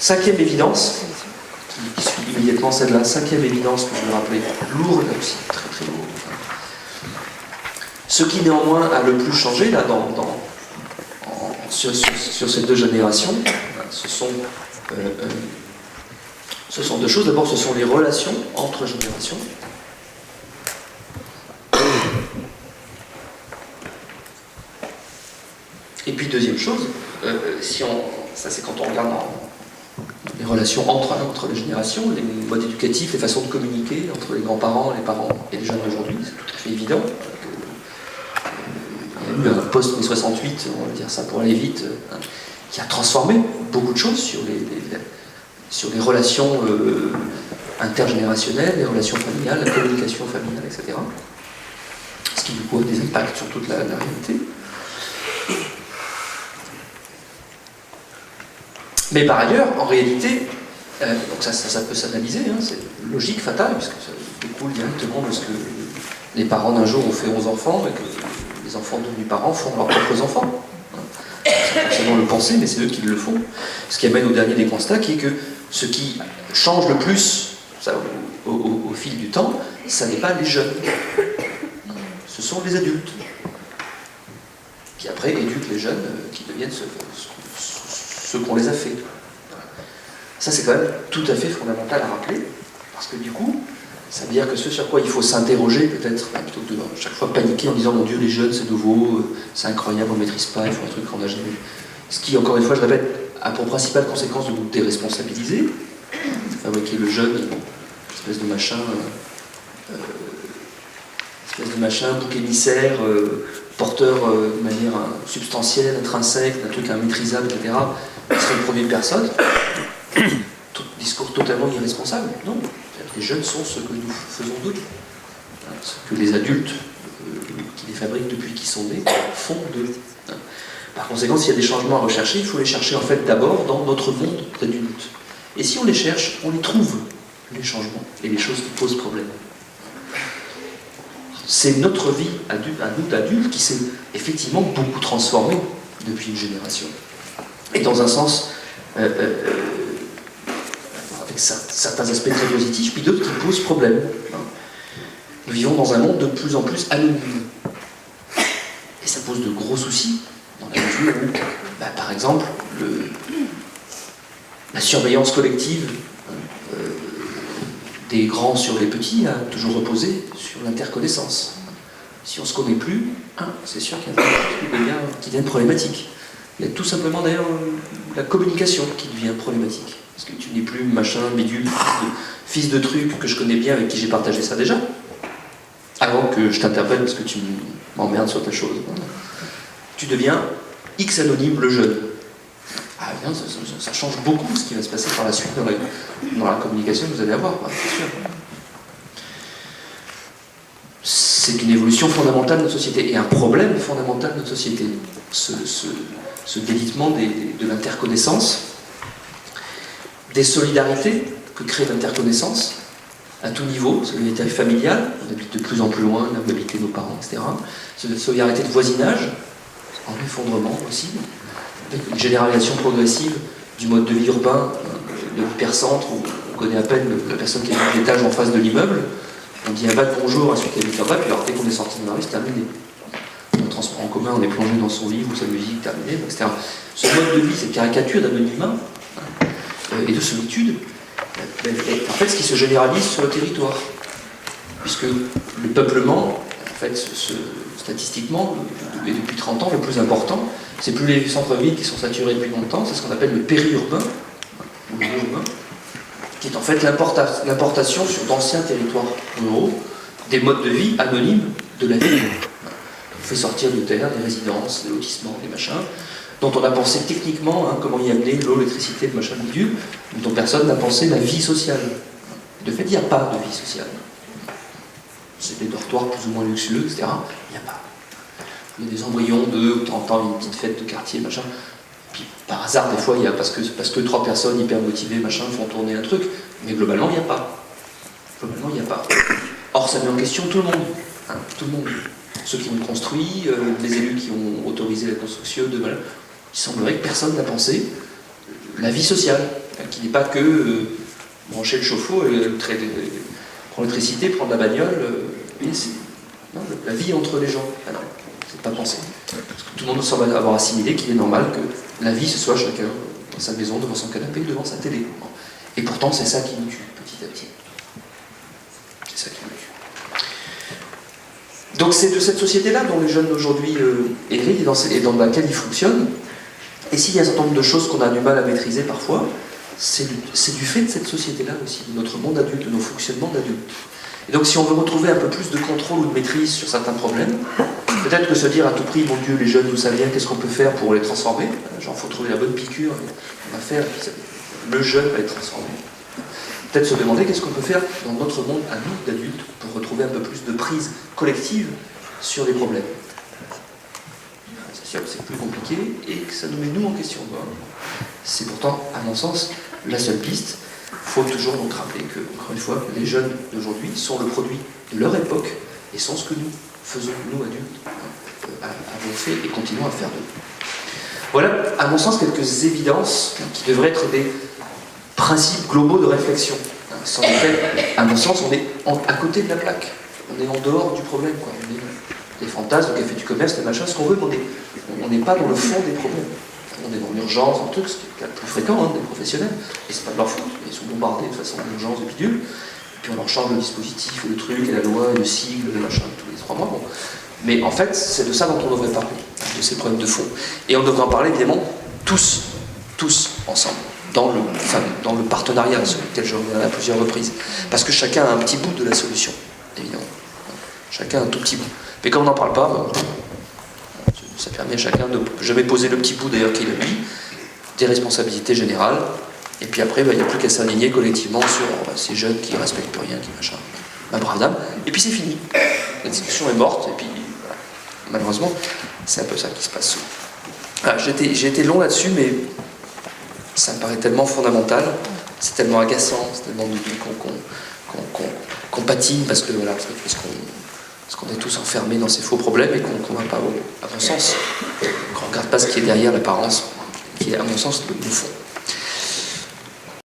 Cinquième évidence, qui suit immédiatement celle-là, cinquième évidence que je vais rappeler, lourde là aussi, très très lourde. Ce qui néanmoins a le plus changé là, sur ces deux générations, ce sont deux choses. D'abord, ce sont les relations entre générations. Et puis deuxième chose, ça c'est quand on regarde les relations entre les générations, les modes éducatifs, les façons de communiquer entre les grands-parents, les parents et les jeunes d'aujourd'hui, c'est tout à fait évident. Il y a eu un post-mai 68, on va dire ça pour aller vite, qui a transformé beaucoup de choses sur les relations intergénérationnelles, les relations familiales, la communication familiale, etc. Ce qui du coup a des impacts sur toute la réalité. Mais par ailleurs, en réalité, donc ça peut s'analyser, hein, c'est logique, fatal, puisque ça découle directement de ce que les parents d'un jour ont fait 11 enfants et que les enfants devenus parents font leurs propres enfants. Sans forcément le penser, mais c'est eux qui le font. Ce qui amène au dernier des constats, qui est que ce qui change le plus ça, au fil du temps, ça n'est pas les jeunes. Ce sont les adultes. Qui après éduquent les jeunes qui deviennent ce qu'on les a fait. Ça c'est quand même tout à fait fondamental à rappeler, parce que du coup, ça veut dire que ce sur quoi il faut s'interroger peut-être, plutôt que de chaque fois paniquer en disant « Mon Dieu, les jeunes, c'est nouveau, c'est incroyable, on ne maîtrise pas, il faut un truc qu'on n'a jamais vu. » Ce qui, encore une fois, je répète, a pour principale conséquence de nous déresponsabiliser, fabriquer le jeune, espèce de machin, bouc émissaire, porteur de manière substantielle, intrinsèque, d'un truc immaîtrisable, etc., qui serait le premier de personne. Discours totalement irresponsable. Non. Les jeunes sont ce que nous faisons d'eux. Ce que les adultes qui les fabriquent depuis qu'ils sont nés font d'eux. Par conséquent, s'il y a des changements à rechercher, il faut les chercher en fait d'abord dans notre monde d'adultes. Et si on les cherche, on les trouve, les changements et les choses qui posent problème. C'est notre vie à nous d'adultes qui s'est effectivement beaucoup transformée depuis une génération. Et dans un sens, avec certains aspects très positifs, puis d'autres qui posent problème. Nous vivons dans un monde de plus en plus anonyme. Et ça pose de gros soucis, dans la mesure où, par exemple, la surveillance collective des grands sur les petits a toujours reposé sur l'interconnaissance. Si on ne se connaît plus, c'est sûr qu'il y a des trucs qui deviennent problématiques. Il y a tout simplement d'ailleurs la communication qui devient problématique. Parce que tu n'es plus machin, bidule, fils de truc que je connais bien, avec qui j'ai partagé ça déjà, avant que je t'interpelle parce que tu m'emmerdes sur ta chose. Tu deviens X anonyme, le jeune. Ah bien, ça change beaucoup ce qui va se passer par la suite dans la communication que vous allez avoir, c'est sûr. C'est une évolution fondamentale de notre société et un problème fondamental de notre société. Ce délitement de l'interconnaissance, des solidarités que crée l'interconnaissance à tout niveau, solidarité familiale, on habite de plus en plus loin, là où habitaient nos parents, etc. Solidarité de voisinage, en effondrement aussi, avec une généralisation progressive du mode de vie urbain, de l'hypercentre, où on connaît à peine la personne qui habite l'étage en face de l'immeuble, on dit un bas de bonjour à celui qui habite là-bas, puis alors dès qu'on est sorti de la rue, c'est terminé. Le transport en commun, on est plongé dans son livre ou sa musique, terminée, etc. Ce mode de vie, cette caricature d'anonymat et de solitude, est en fait ce qui se généralise sur le territoire. Puisque le peuplement, en fait, statistiquement, et depuis 30 ans, le plus important, c'est plus les centres-villes qui sont saturés depuis longtemps, c'est ce qu'on appelle le périurbain, ou le urbain, qui est en fait l'importation sur d'anciens territoires ruraux des modes de vie anonymes de la ville. On fait sortir de terre des résidences, des lotissements, des machins, dont on a pensé techniquement comment y amener l'eau, l'électricité, le machin bidule, dont personne n'a pensé la vie sociale. De fait, il n'y a pas de vie sociale. C'est des dortoirs plus ou moins luxueux, etc. Il n'y a pas. Il y a des embryons de temps en temps, une petite fête de quartier, machin. Puis par hasard, des fois, il y a parce que 3 personnes hyper motivées, machin, font tourner un truc. Mais globalement, il n'y a pas. Globalement, il n'y a pas. Or, ça met en question tout le monde. Tout le monde. Ceux qui ont construit, les élus qui ont autorisé la construction, voilà. Il semblerait que personne n'a pensé la vie sociale. qui n'est pas que brancher le chauffe-eau, prendre l'électricité, prendre la bagnole, non, la vie entre les gens. Ah non, c'est pas pensé. Parce que tout le monde semble avoir assimilé qu'il est normal que la vie, ce soit chacun dans sa maison, devant son canapé, devant sa télé. Et pourtant, c'est ça qui nous tue, petit à petit. C'est ça qui nous tue. Donc c'est de cette société-là dont les jeunes d'aujourd'hui héritent et dans laquelle ils fonctionnent. Et s'il y a un certain nombre de choses qu'on a du mal à maîtriser parfois, c'est du fait de cette société-là aussi, de notre monde adulte, de nos fonctionnements d'adultes. Et donc si on veut retrouver un peu plus de contrôle ou de maîtrise sur certains problèmes, peut-être que se dire à tout prix, mon Dieu, les jeunes, vous savez bien, qu'est-ce qu'on peut faire pour les transformer? Genre, il faut trouver la bonne piqûre, on va faire, le jeune va être transformé. Peut-être se demander qu'est-ce qu'on peut faire dans notre monde à nous, d'adultes, pour retrouver un peu plus de prise collective sur les problèmes. C'est sûr que c'est plus compliqué et que ça nous met nous en question. C'est pourtant, à mon sens, la seule piste. Il faut toujours donc rappeler que, encore une fois, les jeunes d'aujourd'hui sont le produit de leur époque et sont ce que nous faisons, nous adultes, avons fait et continuons à faire d'eux. Voilà, à mon sens, quelques évidences qui devraient être des principes globaux de réflexion. Sans effet, à mon sens, on est à côté de la plaque. On est en dehors du problème, quoi. On est des fantasmes, le café du commerce, des machins, ce qu'on veut, mais on n'est pas dans le fond des problèmes. On est dans l'urgence, dans le truc, ce qui est le plus fréquent des professionnels, et c'est pas de leur faute, ils sont bombardés de façon d'urgence, de bidule, et puis on leur change le dispositif, le truc, et la loi, et le sigle, le machin, tous les 3 mois. Bon. Mais en fait, c'est de ça dont on devrait parler, de ces problèmes de fond. Et on devrait en parler, évidemment, tous ensemble, dans le partenariat sur lequel je reviens à plusieurs reprises. Parce que chacun a un petit bout de la solution, évidemment. Chacun a un tout petit bout. Mais comme on n'en parle pas, ça permet à chacun de jamais poser le petit bout d'ailleurs qu'il a lui, des responsabilités générales, et puis après, il n'y a plus qu'à s'aligner collectivement sur ces jeunes qui ne respectent plus rien, qui machin. Ma brave dame, et puis c'est fini. La discussion est morte, et puis voilà. Malheureusement, c'est un peu ça qui se passe souvent. Voilà, j'ai été long là-dessus, mais ça me paraît tellement fondamental, c'est tellement agaçant, c'est tellement qu'on patine parce que voilà, parce qu'on est tous enfermés dans ces faux problèmes et qu'on va pas, à mon sens, qu'on ne regarde pas ce qui est derrière l'apparence, qui est à mon sens le fond.